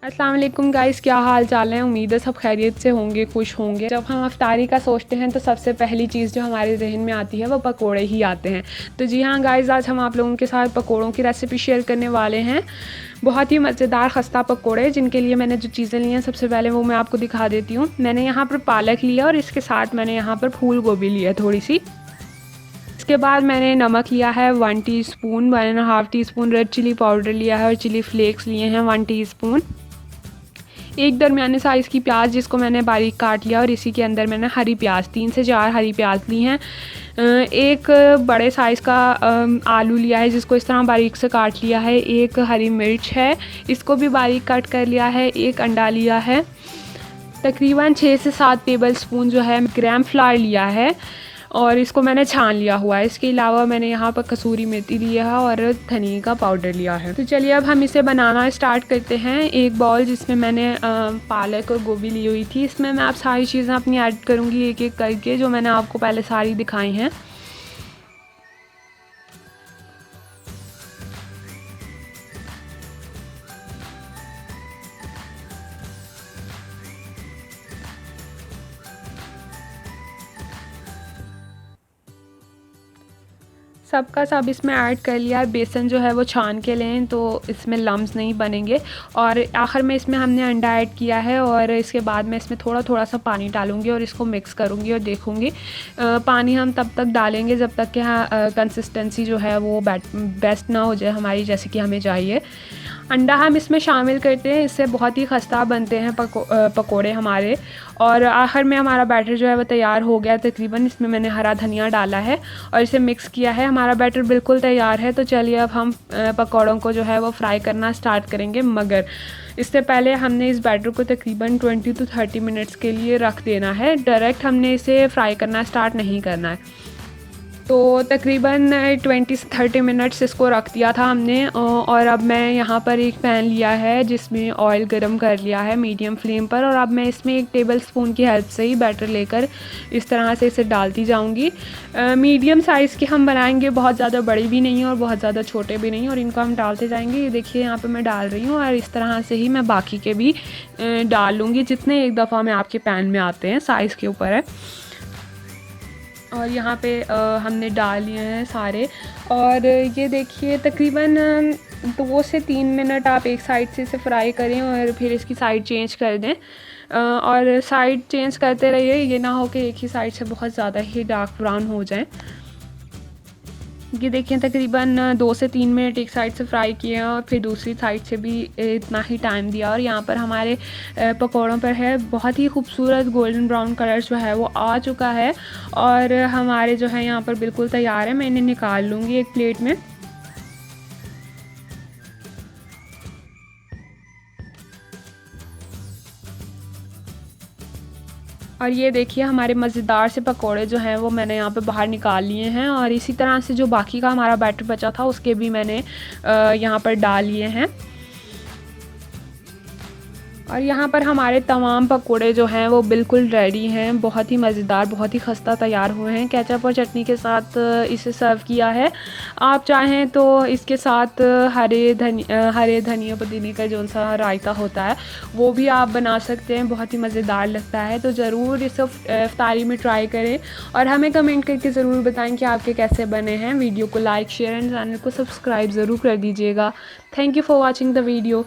अस्सलाम वालेकुम गाइस, क्या हाल चाल है। उम्मीद है सब खैरियत से होंगे, खुश होंगे। जब हम अफ्तारी का सोचते हैं तो सबसे पहली चीज़ जो हमारे जहन में आती है वो पकोड़े ही आते हैं। तो जी हाँ गाइस, आज हम आप लोगों के साथ पकोड़ों की रेसिपी शेयर करने वाले हैं। बहुत ही मज़ेदार खस्ता पकोड़े, जिनके लिए मैंने जो चीज़ें ली हैं सबसे पहले वो मैं आपको दिखा देती हूँ। मैंने यहाँ पर पालक लिया और इसके साथ मैंने यहाँ पर फूल गोभी लिया थोड़ी सी। इसके बाद मैंने नमक लिया है 1 teaspoon, 1.5 teaspoon red chilli powder लिया है और चिली फ्लेक्स लिए हैं 1 टीस्पून। एक दरमियाने साइज़ की प्याज जिसको मैंने बारीक काट लिया और इसी के अंदर मैंने हरी प्याज 3 से 4 हरी प्याज ली हैं। एक बड़े साइज़ का आलू लिया है जिसको इस तरह बारीक से काट लिया है। एक हरी मिर्च है, इसको भी बारीक कट कर लिया है। एक अंडा लिया है। तकरीबन 6 से 7 टेबल स्पून जो है ग्राम फ्लावर लिया है और इसको मैंने छान लिया हुआ है। इसके अलावा मैंने यहाँ पर कसूरी मेथी लिया है और धनिया का पाउडर लिया है। तो चलिए अब हम इसे बनाना स्टार्ट करते हैं। एक बाउल जिसमें मैंने पालक और गोभी ली हुई थी, इसमें मैं आप सारी चीज़ें अपनी ऐड करूँगी एक एक करके, जो मैंने आपको पहले सारी दिखाई हैं। सबका सब इसमें ऐड कर लिया। बेसन जो है वो छान के लें तो इसमें लम्स नहीं बनेंगे। और आखिर में इसमें हमने अंडा ऐड किया है और इसके बाद मैं इसमें थोड़ा थोड़ा सा पानी डालूंगी और इसको मिक्स करूंगी और देखूंगी। पानी हम तब तक डालेंगे जब तक कि कंसिस्टेंसी जो है वो बेस्ट ना हो जाए हमारी, जैसे कि हमें चाहिए। अंडा हम इसमें शामिल करते हैं, इससे बहुत ही खस्ता बनते हैं पकोड़े हमारे। और आखिर में हमारा बैटर जो है वो तैयार हो गया तकरीबन। इसमें मैंने हरा धनिया डाला है और इसे मिक्स किया है। हमारा बैटर बिल्कुल तैयार है। तो चलिए अब हम पकौड़ों को जो है वो फ्राई करना स्टार्ट करेंगे, मगर इससे पहले हमने इस बैटर को तकरीबन 20 to 30 मिनट्स के लिए रख देना है। डायरेक्ट हमने इसे फ्राई करना स्टार्ट नहीं करना है। तो तकरीबन 20 से 30 मिनट्स इसको रख दिया था हमने। और अब मैं यहाँ पर एक पैन लिया है जिसमें ऑयल गरम कर लिया है मीडियम फ्लेम पर, और अब मैं इसमें 1 टेबल स्पून की हेल्प से ही बैटर लेकर इस तरह से इसे डालती जाऊँगी। मीडियम साइज़ के हम बनाएंगे, बहुत ज़्यादा बड़ी भी नहीं और बहुत ज़्यादा छोटे भी नहीं, और इनको हम डालते जाएंगे। ये देखिए यहाँ पर मैं डाल रही हूँ और इस तरह से ही मैं बाकी के भी डाल लूँगी जितने एक दफ़ा में आपके पैन में आते हैं, साइज़ के ऊपर है। और यहाँ पे हमने डाल लिए हैं सारे। और ये देखिए तकरीबन 2 से 3 मिनट आप एक साइड से इसे फ्राई करें और फिर इसकी साइड चेंज कर दें। और साइड चेंज करते रहिए, ये ना हो कि एक ही साइड से बहुत ज़्यादा ही डार्क ब्राउन हो जाए। ये देखिए तकरीबन 2 से 3 मिनट एक साइड से फ्राई किए और फिर दूसरी साइड से भी इतना ही टाइम दिया। और यहाँ पर हमारे पकौड़ों पर है बहुत ही खूबसूरत गोल्डन ब्राउन कलर जो है वो आ चुका है और हमारे जो है यहाँ पर बिल्कुल तैयार है। मैं इन्हें निकाल लूँगी एक प्लेट में। और ये देखिए हमारे मज़ेदार से पकोड़े जो हैं वो मैंने यहाँ पे बाहर निकाल लिए हैं। और इसी तरह से जो बाकी का हमारा बैटर बचा था उसके भी मैंने यहाँ पर डाल लिए हैं। और यहाँ पर हमारे तमाम पकोड़े जो हैं वो बिल्कुल रेडी हैं, बहुत ही मज़ेदार, बहुत ही खस्ता तैयार हुए हैं। केचप और चटनी के साथ इसे सर्व किया है। आप चाहें तो इसके साथ हरे धनिया पुदीने का जो सा रायता होता है वो भी आप बना सकते हैं, बहुत ही मज़ेदार लगता है। तो ज़रूर इसे इफ्तारी में ट्राई करें और हमें कमेंट करके ज़रूर बताएं कि आपके कैसे बने हैं। वीडियो को लाइक, शेयर एंड चैनल को सब्सक्राइब ज़रूर कर दीजिएगा। Thank you for watching the video.